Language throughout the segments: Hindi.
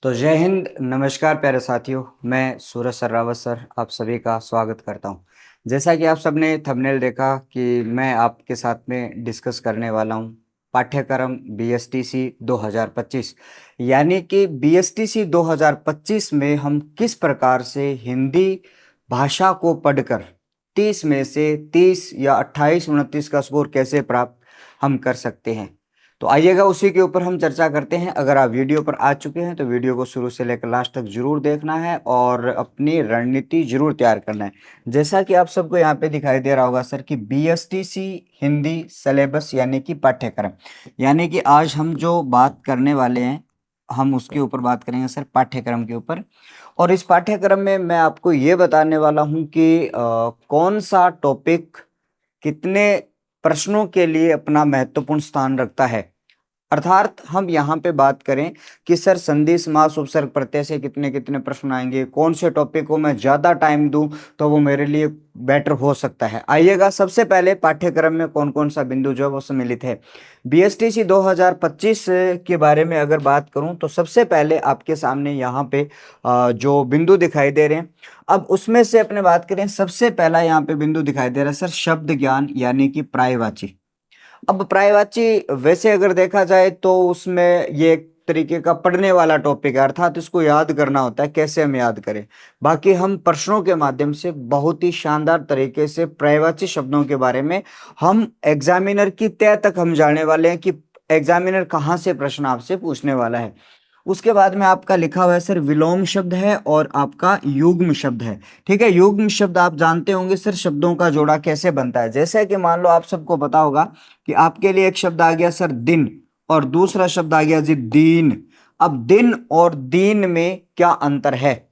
तो जय हिंद, नमस्कार प्यारे साथियों। मैं सूरज सर्रावत सर आप सभी का स्वागत करता हूं। जैसा कि आप सबने थंबनेल देखा कि मैं आपके साथ में डिस्कस करने वाला हूं पाठ्यक्रम बीएसटीसी 2025। यानी कि बीएसटीसी 2025 में हम किस प्रकार से हिंदी भाषा को पढ़कर 30 में से 30 या 28 29 का स्कोर कैसे प्राप्त हम कर सकते हैं। तो आइएगा उसी के ऊपर हम चर्चा करते हैं। अगर आप वीडियो पर आ चुके हैं तो वीडियो को शुरू से लेकर लास्ट तक जरूर देखना है और अपनी रणनीति जरूर तैयार करना है। जैसा कि आप सबको यहाँ पे दिखाई दे रहा होगा सर कि बीएसटीसी हिंदी सिलेबस यानी कि पाठ्यक्रम, यानी कि आज हम जो बात करने वाले हैं हम उसके ऊपर बात करेंगे सर, पाठ्यक्रम के ऊपर। और इस पाठ्यक्रम में मैं आपको ये बताने वाला हूँ कि कौन सा टॉपिक कितने प्रश्नों के लिए अपना महत्वपूर्ण स्थान रखता है। अर्थात हम यहाँ पे बात करें कि सर संधि समास उपसर्ग प्रत्यय से कितने कितने प्रश्न आएंगे, कौन से टॉपिक को मैं ज्यादा टाइम दूं तो वो मेरे लिए बेटर हो सकता है। आइएगा सबसे पहले पाठ्यक्रम में कौन कौन सा बिंदु जो है वो सम्मिलित है। बीएसटीसी 2025 के बारे में अगर बात करूं तो सबसे पहले आपके सामने यहाँ पे जो बिंदु दिखाई दे रहे हैं, अब उसमें से अपने बात करें। सबसे पहला यहाँ पे बिंदु दिखाई दे रहा है सर शब्द ज्ञान यानी कि पर्यायवाची। अब पर्यायवाची वैसे अगर देखा जाए तो उसमें ये एक तरीके का पढ़ने वाला टॉपिक है, अर्थात इसको याद करना होता है। कैसे हम याद करें, बाकी हम प्रश्नों के माध्यम से बहुत ही शानदार तरीके से पर्यायवाची शब्दों के बारे में हम एग्जामिनर की तय तक हम जाने वाले हैं कि एग्जामिनर कहाँ से प्रश्न आपसे पूछने वाला है। उसके बाद में आपका लिखा हुआ है सर विलोम शब्द है और आपका युग्म शब्द है। ठीक है, युग्म शब्द आप जानते होंगे सर शब्दों का जोड़ा कैसे बनता है। जैसे कि मान लो आप सबको पता होगा कि आपके लिए एक शब्द आ गया सर दिन और दूसरा शब्द आ गया जी दीन। अब दिन और दीन में क्या अंतर है,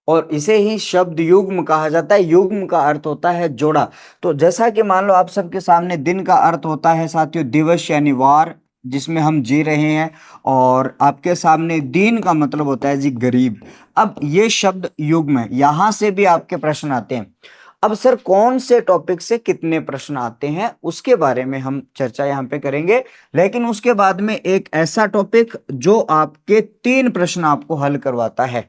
और इसे ही शब्द युग्म कहा जाता है। युग्म का अर्थ होता है जोड़ा। तो जैसा कि मान लो आप सबके सामने दिन का अर्थ होता है साथियों दिवस यानी वार जिसमें हम जी रहे हैं, और आपके सामने दीन का मतलब होता है जी गरीब। अब ये शब्द युग्म है, यहां से भी आपके प्रश्न आते हैं। अब सर कौन से टॉपिक से कितने प्रश्न आते हैं उसके बारे में हम चर्चा यहाँ पे करेंगे। लेकिन उसके बाद में एक ऐसा टॉपिक जो आपके 3 प्रश्न आपको हल करवाता है,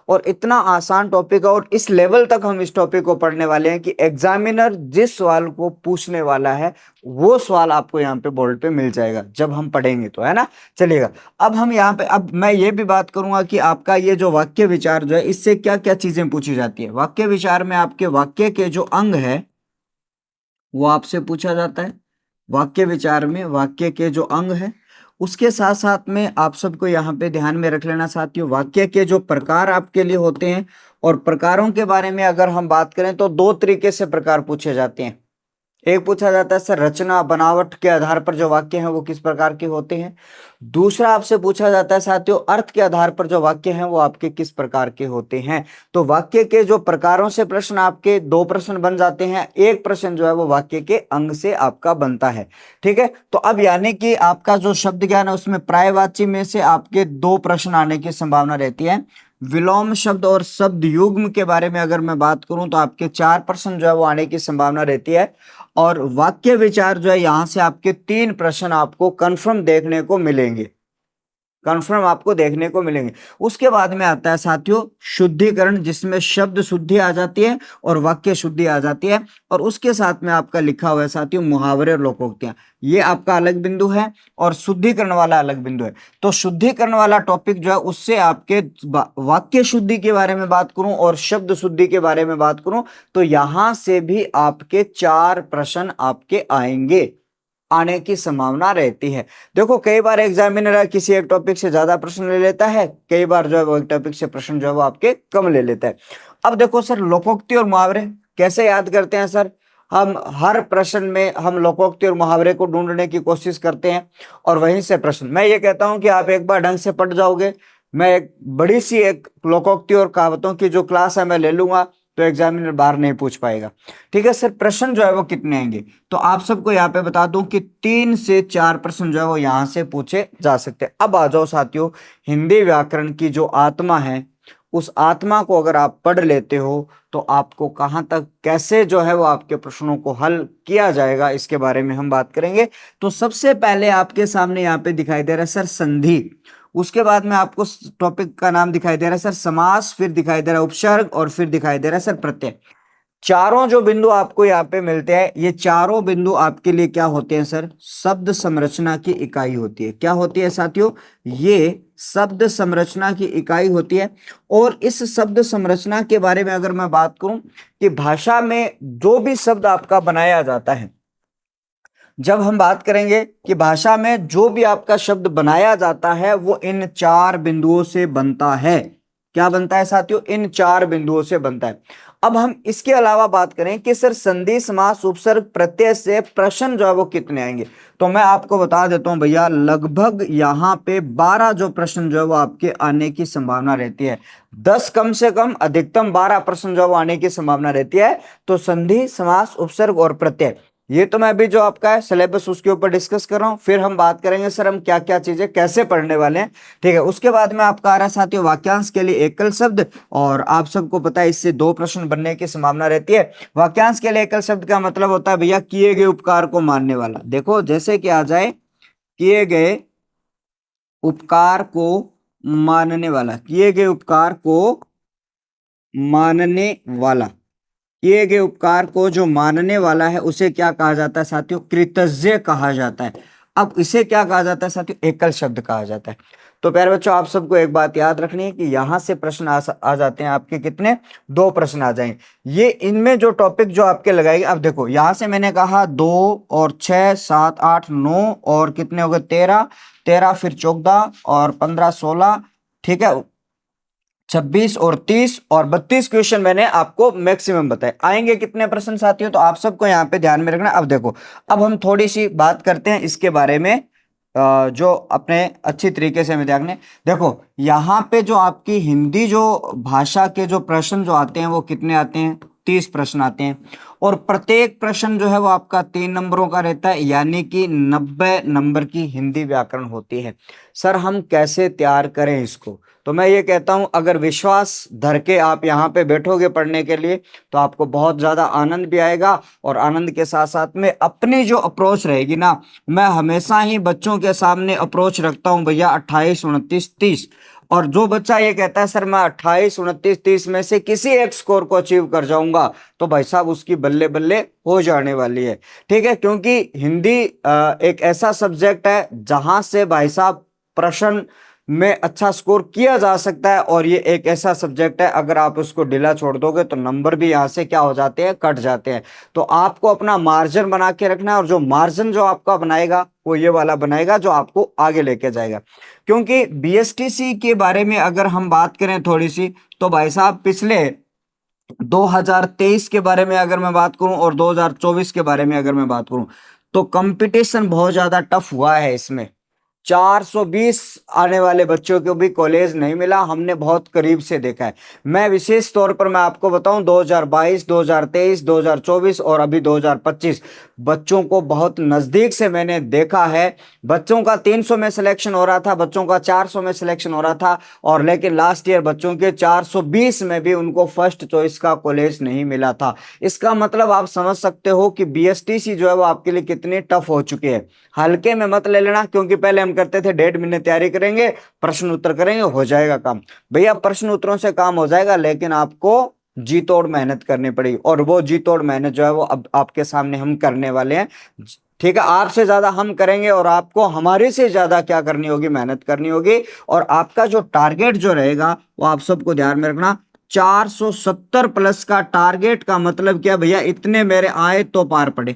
और इतना आसान टॉपिक है और इस लेवल तक हम इस टॉपिक को पढ़ने वाले हैं कि एग्जामिनर जिस सवाल को पूछने वाला है वो सवाल आपको यहाँ पे बोर्ड पे मिल जाएगा जब हम पढ़ेंगे, तो है ना। चलिएगा, अब हम यहाँ पे, अब मैं ये भी बात करूंगा कि आपका ये जो वाक्य विचार जो है इससे क्या क्या चीजें पूछी जाती है। वाक्य विचार में आपके वाक्य के जो अंग है वो आपसे पूछा जाता है। वाक्य विचार में वाक्य के जो अंग है, उसके साथ साथ में आप सबको यहाँ पे ध्यान में रख लेना साथियों, वाक्य के जो प्रकार आपके लिए होते हैं। और प्रकारों के बारे में अगर हम बात करें तो 2 तरीके से प्रकार पूछे जाते हैं। एक पूछा जाता है सर रचना बनावट के आधार पर जो वाक्य हैं वो किस प्रकार के होते हैं। दूसरा आपसे पूछा जाता है साथियों अर्थ के आधार पर जो वाक्य हैं वो आपके किस प्रकार के होते हैं। तो वाक्य के जो प्रकारों से प्रश्न आपके 2 प्रश्न बन जाते हैं, एक प्रश्न जो है वो वाक्य के अंग से आपका बनता है। ठीक है, तो अब यानी कि आपका जो शब्द ज्ञान है उसमें पर्यायवाची में से आपके 2 प्रश्न आने की संभावना रहती है। विलोम शब्द और शब्द युग्म के बारे में अगर मैं बात करूं तो आपके 4 प्रश्न जो है वो आने की संभावना रहती है। और वाक्य विचार जो है यहां से आपके 3 प्रश्न आपको कंफर्म देखने को मिलेंगे, कंफर्म आपको देखने को मिलेंगे। उसके बाद में आता है साथियों शुद्धिकरण, जिसमें शब्द शुद्धि आ जाती है और वाक्य शुद्धि आ जाती है। और उसके साथ में आपका लिखा हुआ है साथियों मुहावरे और लोकोक्तियां, ये आपका अलग बिंदु है और शुद्धिकरण वाला अलग बिंदु है। तो शुद्धिकरण वाला टॉपिक जो है उससे आपके वाक्य शुद्धि के बारे में बात करूं और शब्द शुद्धि के बारे में बात करूं तो यहां से भी आपके 4 प्रश्न आपके आएंगे, आने की संभावना रहती है। देखो कई बार एग्जामिनर किसी एक टॉपिक से ज्यादा प्रश्न ले लेता है, कई बार जो है वो एक टॉपिक से प्रश्न जो है वो आपके कम ले लेता है। अब देखो सर लोकोक्ति और मुहावरे कैसे याद करते हैं सर। हम हर प्रश्न में हम लोकोक्ति और मुहावरे को ढूंढने की कोशिश करते हैं और वहीं से प्रश्न, मैं ये कहता हूं कि आप एक बार ढंग से पढ़ जाओगे, मैं एक बड़ी सी एक लोकोक्ति और कहावतों की जो क्लास है मैं ले लूंगा तो एग्जामिनर बाहर नहीं पूछ पाएगा। ठीक है सर, प्रश्न जो है वो कितने आएंगे तो आप सबको यहाँ पे बता दूं कि 3 से 4 प्रश्न जो है वो यहां से पूछे जा सकते हैं। अब आ जाओ साथियों हिंदी व्याकरण की जो आत्मा है, उस आत्मा को अगर आप पढ़ लेते हो तो आपको कहां तक कैसे जो है वो आपके प्रश्नों को हल किया जाएगा इसके बारे में हम बात करेंगे। तो सबसे पहले आपके सामने यहाँ पे दिखाई दे रहा है सर संधि। उसके बाद में आपको टॉपिक का नाम दिखाई दे रहा है सर समास, फिर दिखाई दे रहा है उपसर्ग, और फिर दिखाई दे रहा है सर प्रत्यय। चारों जो बिंदु आपको यहाँ पे मिलते हैं, ये चारों बिंदु आपके लिए क्या होते हैं सर? शब्द संरचना की इकाई होती है। क्या होती है साथियों? ये शब्द संरचना की इकाई होती है। और इस शब्द संरचना के बारे में अगर मैं बात करूं कि भाषा में जो भी शब्द आपका बनाया जाता है, जब हम बात करेंगे कि भाषा में जो भी आपका शब्द बनाया जाता है वो इन चार बिंदुओं से बनता है। क्या बनता है साथियों? इन चार बिंदुओं से बनता है। अब हम इसके अलावा बात करें कि सर संधि, समास, उपसर्ग, प्रत्यय से प्रश्न जो है वो कितने आएंगे, तो मैं आपको बता देता हूं भैया, लगभग यहाँ पे 12 जो प्रश्न जो है वो आपके आने की संभावना रहती है। 10 कम से कम, अधिकतम 12 प्रश्न जो है वो आने की संभावना रहती है। तो संधि, समास, उपसर्ग और प्रत्यय, ये तो मैं अभी जो आपका है सिलेबस उसके ऊपर डिस्कस कर रहा हूं। फिर हम बात करेंगे सर हम क्या क्या चीजें कैसे पढ़ने वाले हैं, ठीक है। उसके बाद में आपका आ रहा है साथियों वाक्यांश के लिए एकल शब्द, और आप सबको पता है इससे 2 प्रश्न बनने की संभावना रहती है। वाक्यांश के लिए एकल शब्द का मतलब होता है भैया किए गए उपकार को मानने वाला। देखो जैसे कि आ जाए किए गए उपकार को मानने वाला, किए गए उपकार को मानने वाला, किए गए उपकार को जो मानने वाला है उसे क्या कहा जाता है साथियों? कृतज्ञ कहा जाता है। अब इसे क्या कहा जाता है साथियों? एकल शब्द कहा जाता है। तो प्यारे बच्चों, आप सबको एक बात याद रखनी है कि यहां से प्रश्न आ जाते हैं आपके कितने? 2 प्रश्न आ जाएंगे। ये इनमें जो टॉपिक जो आपके लगाएंगे, अब देखो यहां से मैंने कहा 2 और 6 7 8 9 और कितने हो गए? 13, 13 फिर 14 और 15 16, ठीक है, 26 और 30 और 32 क्वेश्चन मैंने आपको मैक्सिमम बताए। आएंगे कितने प्रश्न साथियों? तो आप सबको यहाँ पे ध्यान में रखना। अब देखो, अब हम थोड़ी सी बात करते हैं इसके बारे में, जो अपने अच्छी तरीके से हमें देखने। देखो यहाँ पे जो आपकी हिंदी जो भाषा के जो प्रश्न जो आते हैं वो कितने आते हैं? 30 प्रश्न आते हैं। और प्रत्येक प्रश्न जो है वो आपका 3 नंबरों का रहता है, यानी कि 90 नंबर की हिंदी व्याकरण होती है। सर हम कैसे तैयार करें इसको? तो मैं ये कहता हूं अगर विश्वास धर के आप यहाँ पे बैठोगे पढ़ने के लिए तो आपको बहुत ज्यादा आनंद भी आएगा। और आनंद के साथ साथ में अपनी जो अप्रोच रहेगी ना, मैं हमेशा ही बच्चों के सामने अप्रोच रखता हूं भैया 28 29 30। और जो बच्चा ये कहता है सर मैं 28 29 30 में से किसी एक स्कोर को अचीव कर जाऊंगा, तो भाई साहब उसकी बल्ले बल्ले हो जाने वाली है, ठीक है। क्योंकि हिंदी एक ऐसा सब्जेक्ट है जहां से भाई साहब प्रश्न में अच्छा स्कोर किया जा सकता है। और ये एक ऐसा सब्जेक्ट है अगर आप उसको ढीला छोड़ दोगे तो नंबर भी यहां से क्या हो जाते हैं? कट जाते हैं। तो आपको अपना मार्जिन बना के रखना है, और जो मार्जिन जो आपका बनाएगा वो ये वाला बनाएगा जो आपको आगे लेके जाएगा। क्योंकि बीएसटीसी के बारे में अगर हम बात करें थोड़ी सी, तो भाई साहब पिछले 2023 के बारे में अगर मैं बात करूं और 2024 के बारे में अगर मैं बात करूं, तो कंपटीशन बहुत ज्यादा टफ हुआ है इसमें। 420 आने वाले बच्चों को भी कॉलेज नहीं मिला, हमने बहुत करीब से देखा है। मैं विशेष तौर पर मैं आपको बताऊं 2022, 2023, 2024 और अभी 2025 बच्चों को बहुत नजदीक से मैंने देखा है। बच्चों का 300 में सिलेक्शन हो रहा था, बच्चों का 400 में सिलेक्शन हो रहा था, और लेकिन लास्ट ईयर बच्चों के 420 में भी उनको फर्स्ट चॉइस का कॉलेज नहीं मिला था। इसका मतलब आप समझ सकते हो कि बीएसटीसी जो है वो आपके लिए कितनी टफ हो चुकी है। हल्के में मत ले लेना, क्योंकि पहले हम करते थे 1.5 महीने तैयारी करेंगे, प्रश्न उत्तर करेंगे, हो जाएगा काम। भैया प्रश्न उत्तरों से काम हो जाएगा, लेकिन आपको जी तोड़ मेहनत करनी पड़ेगी, और वो जी तोड़ मेहनत जो है वो अब आपके सामने हम करने वाले हैं, ठीक है। आपसे ज्यादा हम करेंगे और आपको हमारे से ज्यादा क्या करनी होगी? मेहनत करनी होगी। और आपका जो टारगेट जो रहेगा वो आप सबको ध्यान में रखना, 470 प्लस का टारगेट का मतलब क्या भैया? इतने मेरे आए तो पार पड़े,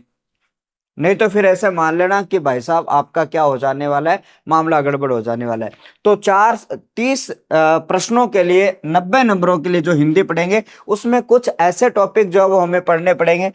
नहीं तो फिर ऐसे मान लेना कि भाई साहब आपका क्या हो जाने वाला है? मामला गड़बड़ हो जाने वाला है। तो 30 प्रश्नों के लिए 90 नंबरों के लिए जो हिंदी पढ़ेंगे उसमें कुछ ऐसे टॉपिक जो है वो हमें पढ़ने पड़ेंगे।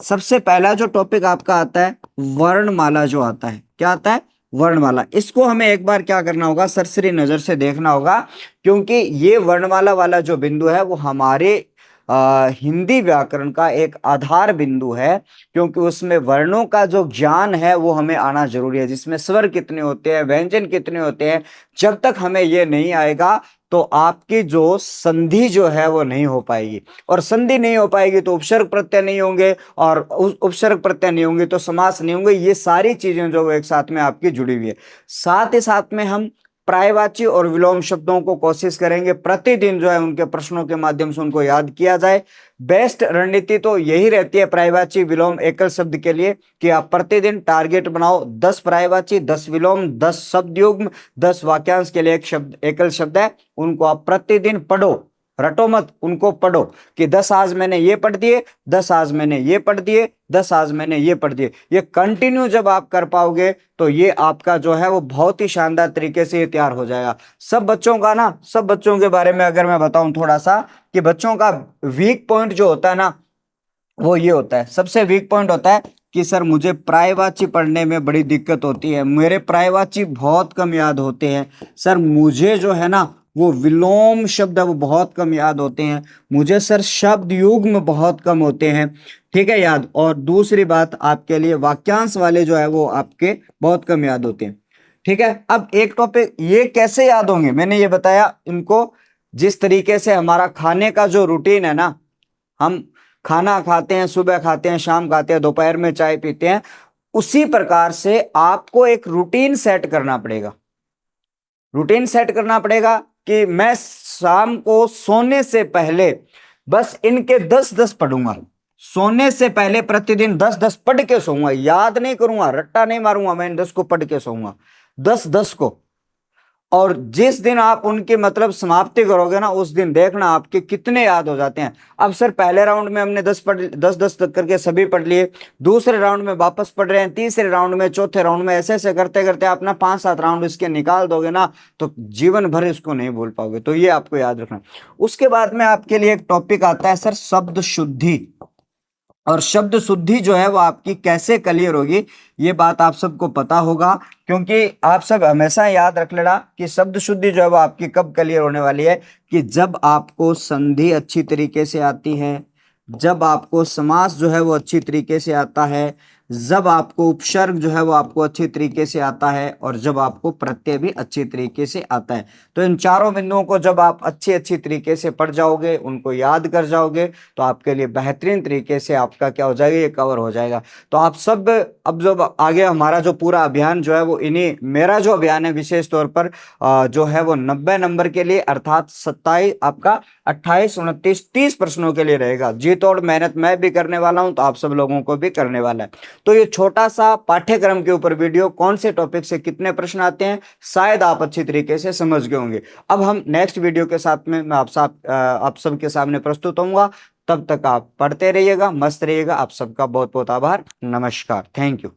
सबसे पहला जो टॉपिक आपका आता है वर्णमाला, जो आता है क्या आता है? वर्णमाला। इसको हमें एक बार क्या करना होगा? सरसरी नजर से देखना होगा, क्योंकि ये वर्णमाला वाला जो बिंदु है वो हमारे हिंदी व्याकरण का एक आधार बिंदु है। क्योंकि उसमें वर्णों का जो ज्ञान है वो हमें आना जरूरी है, जिसमें स्वर कितने होते हैं, व्यंजन कितने होते हैं। जब तक हमें ये नहीं आएगा तो आपकी जो संधि जो है वो नहीं हो पाएगी, और संधि नहीं हो पाएगी तो उपसर्ग प्रत्यय नहीं होंगे, और उपसर्ग प्रत्यय नहीं होंगे तो समास नहीं होंगे। ये सारी चीजें जो वो एक साथ में आपकी जुड़ी हुई है। साथ ही साथ में हम पर्यायवाची और विलोम शब्दों को कोशिश करेंगे प्रतिदिन जो है उनके प्रश्नों के माध्यम से उनको याद किया जाए। बेस्ट रणनीति तो यही रहती है पर्यायवाची विलोम एकल शब्द के लिए कि आप प्रतिदिन टारगेट बनाओ 10 पर्यायवाची, 10 विलोम, 10 शब्द युग्म, 10 वाक्यांश के लिए एक शब्द एकल शब्द है, उनको आप प्रतिदिन पढ़ो, रटो मत, उनको पढ़ो कि 10 आज मैंने ये पढ़ दिए, 10 आज मैंने ये पढ़ दिए, 10 आज मैंने ये पढ़ दिए। ये कंटिन्यू जब आप कर पाओगे तो ये आपका जो है वो बहुत ही शानदार तरीके से ये तैयार हो जाएगा। सब बच्चों का ना, सब बच्चों के बारे में अगर मैं बताऊं थोड़ा सा कि बच्चों का वीक पॉइंट जो होता है ना वो ये होता है, सबसे वीक पॉइंट होता है कि सर मुझे पर्यायवाची पढ़ने में बड़ी दिक्कत होती है, मेरे पर्यायवाची बहुत कम याद होते हैं, सर मुझे जो है ना वो विलोम शब्द है वो बहुत कम याद होते हैं, मुझे सर शब्द युग्म बहुत कम होते हैं, ठीक है याद। और दूसरी बात आपके लिए वाक्यांश वाले जो है वो आपके बहुत कम याद होते हैं, ठीक है। अब एक टॉपिक ये कैसे याद होंगे, मैंने ये बताया इनको जिस तरीके से हमारा खाने का जो रूटीन है ना, हम खाना खाते हैं, सुबह खाते हैं, शाम खाते हैं, दोपहर में चाय पीते हैं, उसी प्रकार से आपको एक रूटीन सेट करना पड़ेगा। रूटीन सेट करना पड़ेगा कि मैं शाम को सोने से पहले बस इनके 10-10 पढ़ूंगा, सोने से पहले प्रतिदिन 10-10 पढ़ के सोऊंगा, याद नहीं करूंगा, रट्टा नहीं मारूंगा, मैं इन 10 को पढ़ के सोऊंगा, 10-10 को। और जिस दिन आप उनकी मतलब समाप्ति करोगे ना उस दिन देखना आपके कितने याद हो जाते हैं। अब सर पहले राउंड में हमने 10 तक करके सभी पढ़ लिए, दूसरे राउंड में वापस पढ़ रहे हैं, तीसरे राउंड में, चौथे राउंड में, ऐसे ऐसे करते करते आप ना 5-7 राउंड इसके निकाल दोगे ना तो जीवन भर इसको नहीं भूल पाओगे। तो ये आपको याद रखना। उसके बाद में आपके लिए एक टॉपिक आता है सर शब्द शुद्धि, और शब्द शुद्धि जो है वो आपकी कैसे क्लियर होगी ये बात आप सबको पता होगा, क्योंकि आप सब हमेशा याद रख लेना कि शब्द शुद्धि जो है वो आपकी कब क्लियर होने वाली है कि जब आपको संधि अच्छी तरीके से आती है, जब आपको समास जो है वो अच्छी तरीके से आता है, जब आपको उपसर्ग जो है वो आपको अच्छी तरीके से आता है, और जब आपको प्रत्यय भी अच्छी तरीके से आता है। तो इन चारों बिंदुओं को जब आप अच्छी तरीके से पढ़ जाओगे, उनको याद कर जाओगे, तो आपके लिए बेहतरीन तरीके से आपका क्या हो जाएगा, ये कवर हो जाएगा। तो आप सब अब जो आगे हमारा जो पूरा अभियान जो है वो इन्हीं, मेरा जो अभियान है विशेष तौर पर जो है वो 90 नंबर के लिए, अर्थात 27 आपका 28, 29, 30 प्रश्नों के लिए रहेगा। जी तोड़ मेहनत मैं भी करने वाला हूं तो आप सब लोगों को भी करने वाला है। तो ये छोटा सा पाठ्यक्रम के ऊपर वीडियो, कौन से टॉपिक से कितने प्रश्न आते हैं शायद आप अच्छी तरीके से समझ गए होंगे। अब हम नेक्स्ट वीडियो के साथ में मैं आप सबके सामने प्रस्तुत होऊंगा। तब तक आप पढ़ते रहिएगा, मस्त रहिएगा। आप सबका बहुत बहुत आभार, नमस्कार, थैंक यू।